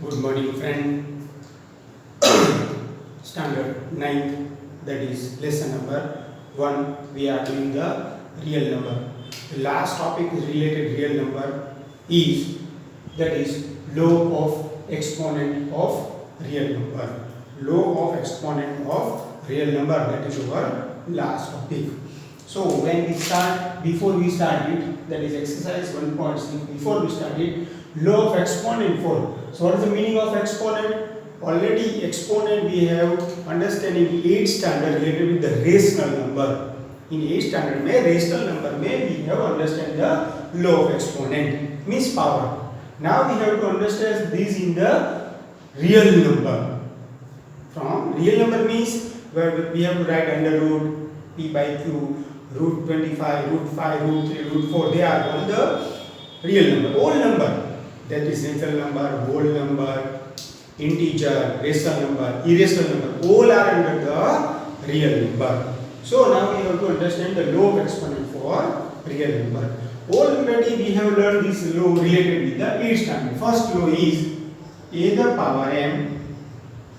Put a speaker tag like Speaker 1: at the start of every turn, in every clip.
Speaker 1: Good morning, friend. Standard 9, that is lesson number 1. We are doing the real number. The last topic is related real number is that is law of exponent of real number. Law of exponent of real number, that is our last topic. So when we start, before we start it, that is exercise 1.6, before we start it, law of exponent for. So what is the meaning of exponent? Already exponent we have understanding 8th standard related with the rational number. In 8th standard में rational number में we have understand the law of exponent means power. Now we have to understand this in the real number. From real number means where we have to write under root p by q, root 25, root 5, root 3, root 4. They are all the real number, whole number. That is natural number, whole number, integer, rational number, irrational number. All are under the real number. So now we have to understand the law of exponent for real number. Already we have learned this law related with the 8th standard. First law is a the power m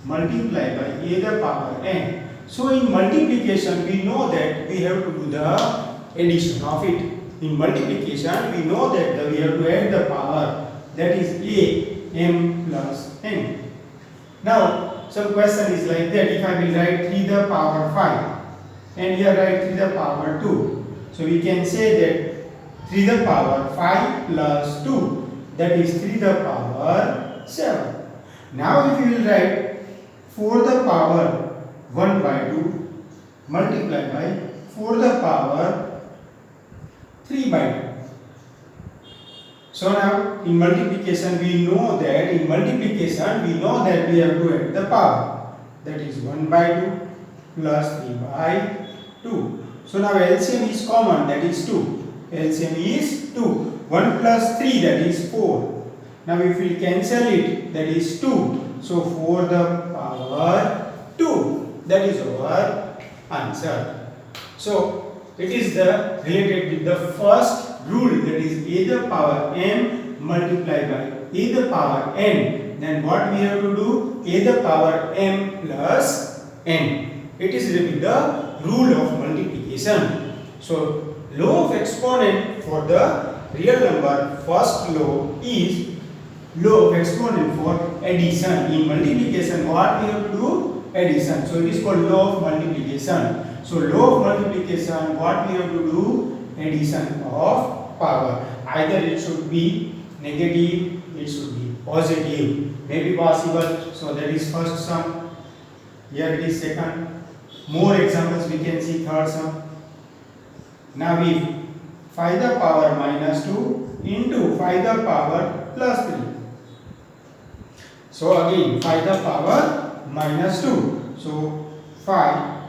Speaker 1: multiplied by a the power n. So in multiplication we know that we have to do the addition of it. In multiplication we know that we have to add the power, that is a m plus n. Now some question is like that, if I will write 3 the power 5 and here write 3 the power 2. So we can say that 3 the power 5 plus 2, that is 3 the power 7. Now if you will write 4 the power 1 by 2 multiplied by 4 the power 3 by 2. So now in multiplication we know that we have to add the power, that is 1 by 2 plus 3 by 2. So now LCM is common, that is 2. LCM is 2. 1 plus 3, that is 4. Now if we cancel it, that is 2. So 4 the power 2. That is our answer. So it is the related with the first rule, that is a the power m multiplied by a the power n. Then what we have to do? A the power m plus n. It is with the rule of multiplication. So law of exponent for the real number, first law is law of exponent for addition. In multiplication what we have to do? Addition. So it is called law of multiplication. So law of multiplication, what we have to do? Addition of power. Either it should be negative, it should be positive, may be possible. So that is first sum. Here it is second. More examples we can see third sum. Now if 5 the power minus 2 into 5 the power plus 3. So again 5 the power minus 2. So 5.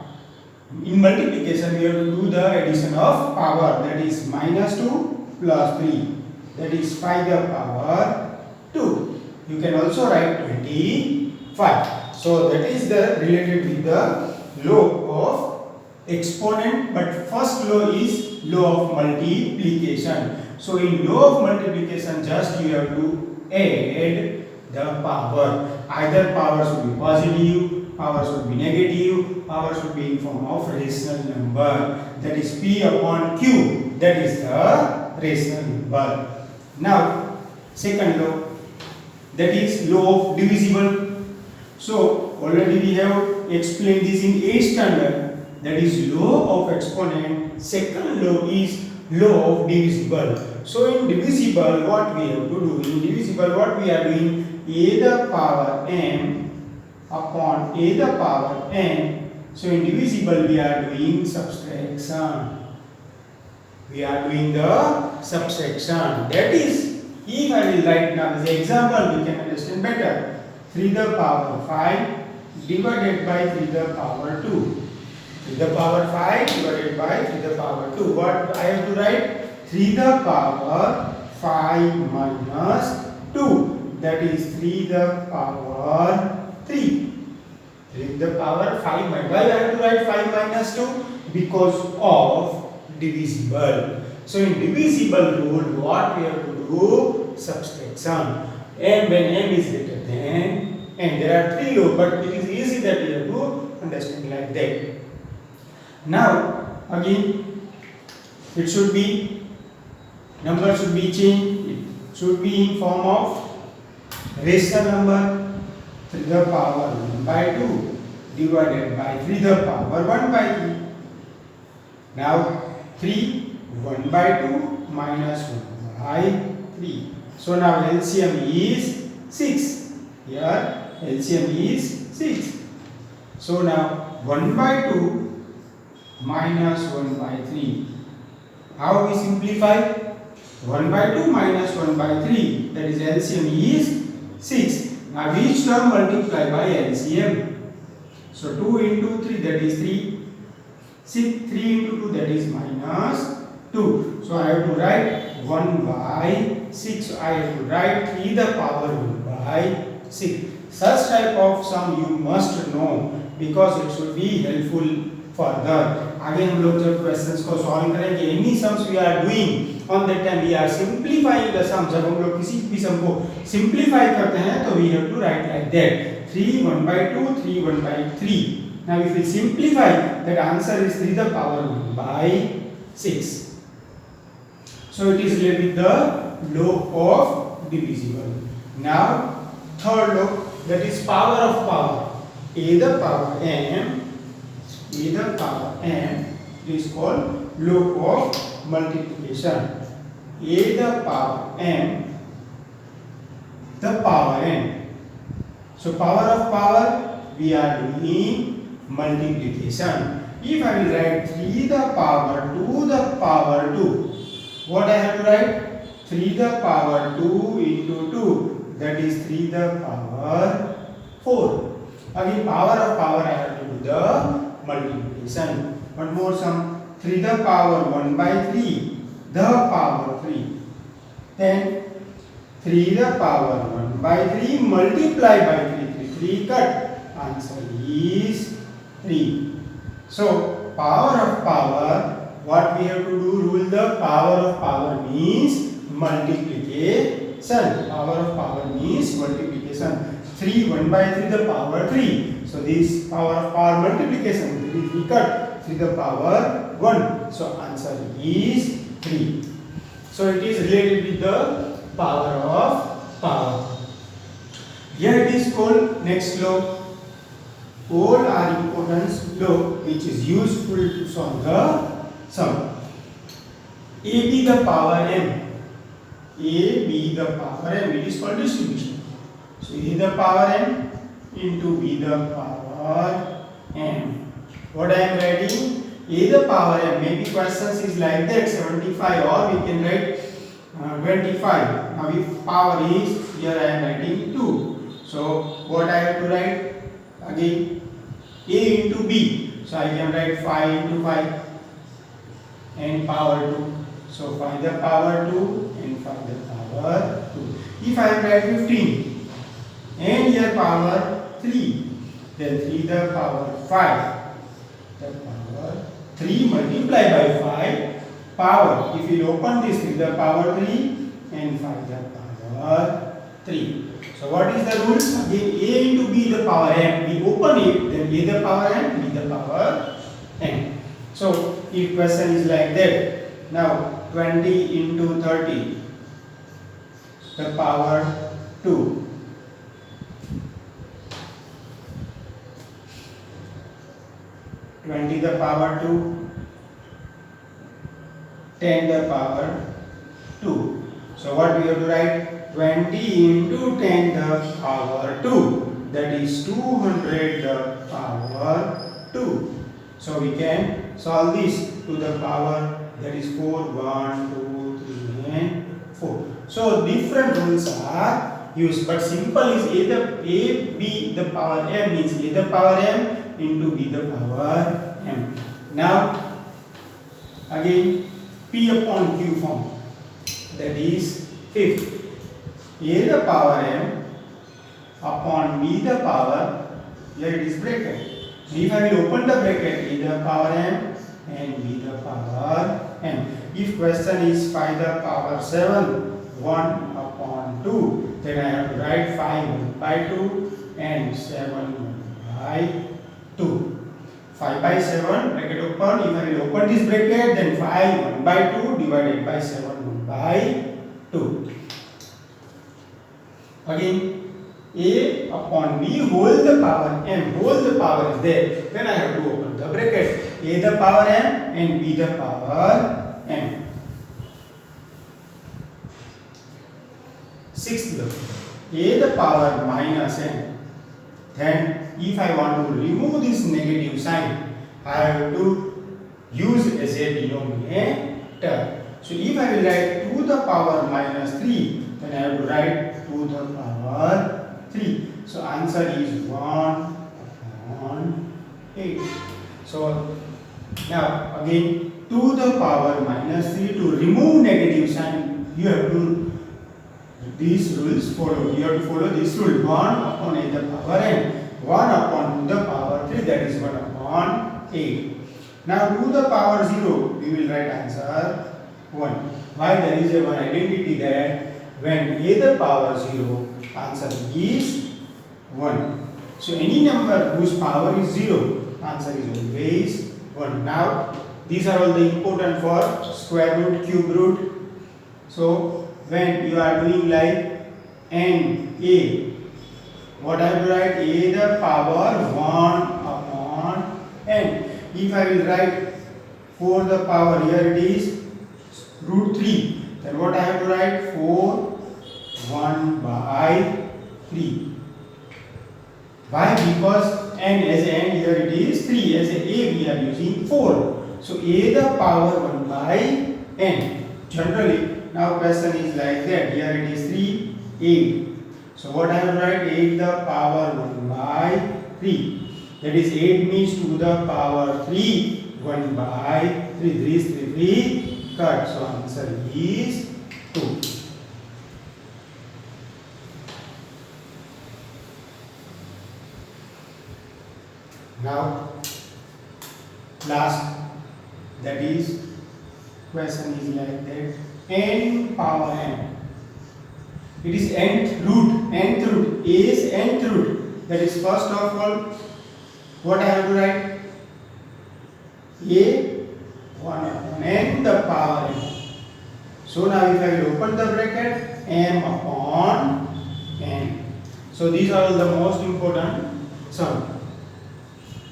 Speaker 1: In multiplication we have to do the addition of power, that is minus 2 plus 3, that is 5 the power 2. You can also write 25. So that is the related with the law of exponent, but first law is law of multiplication. So in law of multiplication just you have to add the power. Either power should be positive, power should be negative, power should be in form of rational number, that is p upon q, that is the rational number. Now second law, that is law of divisible. So already we have explained this in 8th standard, that is law of exponent. Second law is law of divisible. So in divisible what we have to do? In divisible what we are doing? A the power m upon a the power n. So in divisible we are doing subtraction. We are doing the subtraction. That is, if I will write now as an example, we can understand better. 3 the power 5 divided by 3 the power 2. 3 the power 5 divided by 3 the power 2. What I have to write? 3 the power 5 minus 2. That is 3 the power 3. 3 to the power 5 minus. Why I have to write 5 minus 2? Because of divisible. So in divisible rule, what we have to do? Subtraction. m when m is greater than n. There are three lobes, but it is easy that you have to understand like that. Now again, it should be, number should be changed. It should be in form of rational number 3 to the power 1 by 2 divided by 3 to the power 1 by 3. Now 3 1 by 2 minus 1 by 3. So now LCM is 6. Here LCM is 6. So now 1 by 2 minus 1 by 3. How we simplify? 1 by 2 minus 1 by 3, that is LCM is 6. Now each term multiply by LCM. So 2 into 3, that is 3. 3 into 2, that is minus 2. So I have to write 1 by 6. So I have to write 3 to the power 1 by 6. Such type of sum you must know because it should be helpful further. आगे हम लोग जब questions को solve करेंगे, any sums we are doing on that time we are simplifying the sum. जब हम लोग किसी भी सम को सिंप्लीफाई करते हैं तो we have to write like that 3 1 by 2 3 1 by 3. Now if we simplify, that answer is 3 to the power 1 by 6. So it is related with the log of divisible. Now third log, that is power of power. A the power m, a the power m, it is called log of multiplication. A the power m, the power n. So power of power, we are doing multiplication. If I will write 3 the power 2 the power 2, what I have to write? 3 the power 2 into 2, that is 3 the power 4. Again power of power I have to do the multiplication. One more sum, 3 the power 1 by 3 the power 3. Then 3 the power 1 by 3 multiply by 3 cut. Answer is 3. So power of power, what we have to do? Rule the power of power means multiplication. Power of power means multiplication. 3 1 by 3 the power 3. So this power of power multiplication, 3 cut 3 the power 1. So answer is 3. So it is related with the power of power. Here it is called next law. All are importance law which is useful to solve the sum. AB the power m. AB the power m, it is called distribution. So A the power m into B the power m. What I am writing? A the power m. Maybe questions is like that 75, or we can write 25. Now if power is, here I am writing 2. So what I have to write? Again A into B. So I can write 5 into 5 and power 2. So 5 the power 2 and 5 the power 2. If I write 15 and here power 3, then 3 the power 5. The power 3 multiplied by 5 power. If you open this, 3 the power 3 and 5 the power 3. So what is the rule? Again A into B the power m. We open it, then A the power m, B the power n. So if question is like that, now 20 into 30 the power 2. 20 the power 2, 10 the power 2. So what we have to write? 20 into 10 the power 2, that is 200 the power 2. So we can solve this to the power, that is 4, 1, 2, 3 and 4. So different rules are used, but simple is B the power m means A the power m into B the power m. Now again P upon Q form, that is fifth. A the power m upon B the power, here it is bracket. If I will open the bracket, A the power m and B the power m. If question is 5 the power 7, 1 upon 2. Then I have to write 5 1 by 2 and 7 1 by 2. 5 by 7 bracket open. If I will open this bracket, then 5 1 by 2 divided by 7 1 by 2. Again, a upon b whole the power m, whole the power is there. Then I have to open the bracket. A the power m and b the power m. Sixth look, a the power minus m. Then if I want to remove this negative sign, I have to use as a denominator. So if I will write 2 the power minus 3, then I have to write 2 the power 3. So answer is 1 upon 8. So now again 2 the power minus 3, to remove negative sign you have to these rules follow. You have to follow this rule. 1 upon a the power n. 1 upon 2 the power 3, that is 1 upon 8. Now 2 the power 0, we will write answer 1. Why? There is a one identity that when a the power 0, answer is 1. So any number whose power is 0, answer is always 1. Now these are all the important for square root, cube root. So when you are doing like n a, what I have to write? A the power 1 upon n. If I will write 4 the power, here it is root 3, then what I have to write? 4 1 by 3. Why? Because n as a n, here it is 3, as a we are using 4. So a the power 1 by n. Generally, now question is like that. Here it is 3, 8. So what I will write? 8 the power 1 by 3. That is 8 means 2 the power 3, 1 by 3. 3 is 3, 3 cut. So answer is 2. Now last, that is question is like that. N power n. It is nth root. Nth root. A is nth root. That is first of all, what I have to write? A 1 upon n the power n. So now if I will open the bracket, m upon n. So these are all the most important sum.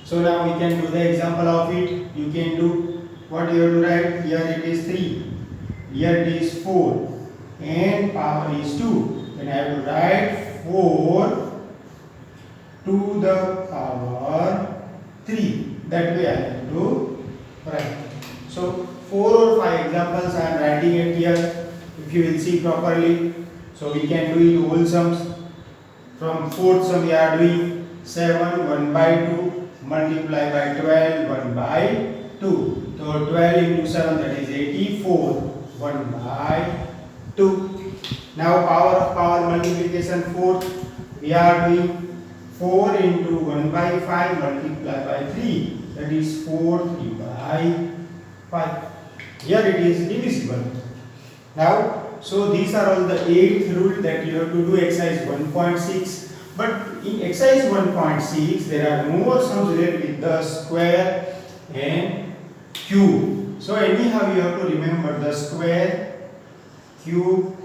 Speaker 1: So now we can do the example of it. You can do what you have to write. Here it is 3. Here it is 4. And power is 2. Then I have to write 4 to the power 3. That way I have to write. So 4 or 5 examples I am writing it here. If you will see properly. So we can do it whole sums. From fourth sum we are doing 7 1 by 2. Multiply by 12 1 by 2. So 12 into 7, that is 84 1 by 2. Now power of power multiplication, fourth we are doing 4 into 1 by 5 multiply by 3, that is 4 3 by 5. Here it is divisible. Now so these are all the 8th rule that you have to do exercise 1.6. But in exercise 1.6 there are more sums related with the square and cube. So anyhow you have to remember the square, cube,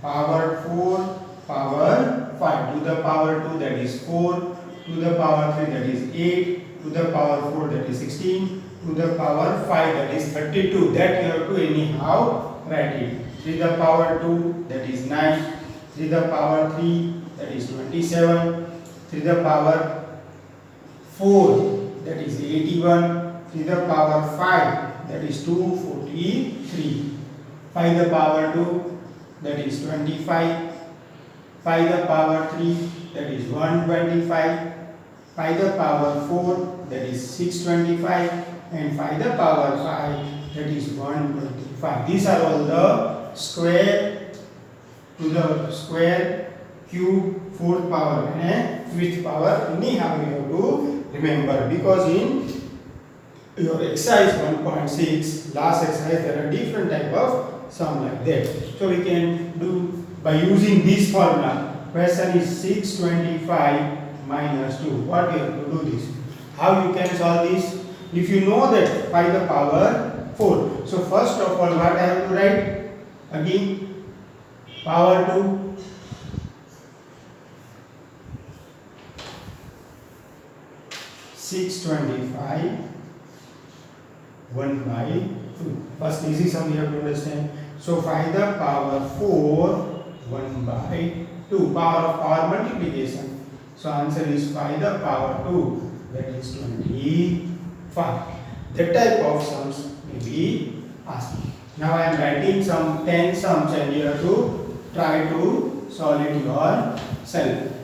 Speaker 1: power 4, power 5, to the power 2 that is 4, to the power 3 that is 8, to the power 4 that is 16, to the power 5 that is 32. That you have to anyhow write it. 3 to the power 2 that is 9, 3 to the power 3 that is 27, 3 to the power 4 that is 81, 3 to the power 5 that is 243, 5 to the power 2 that is 25, 5 to the power 3 that is 125, 5 to the power 4 that is 625, and 5 to the power 5 that is 125. These are all the square, to the square, cube, fourth power and fifth power. Anyhow you have to remember, because in your exercise 1.6 last exercise there are different type of sum like that. So we can do by using this formula. Question is 625 minus 2. What we have to do this? How you can solve this? If you know that 5 the power 4. So first of all, what I have to write? Again, power 2. Six 25 1 by 2. First easy sum you have to understand. So 5 the power 4 1 by 2. Power of power multiplication. So answer is 5 the power 2, that is 25. That type of sums may be asked. Now I am writing some 10 sums and you have to try to solve it yourself.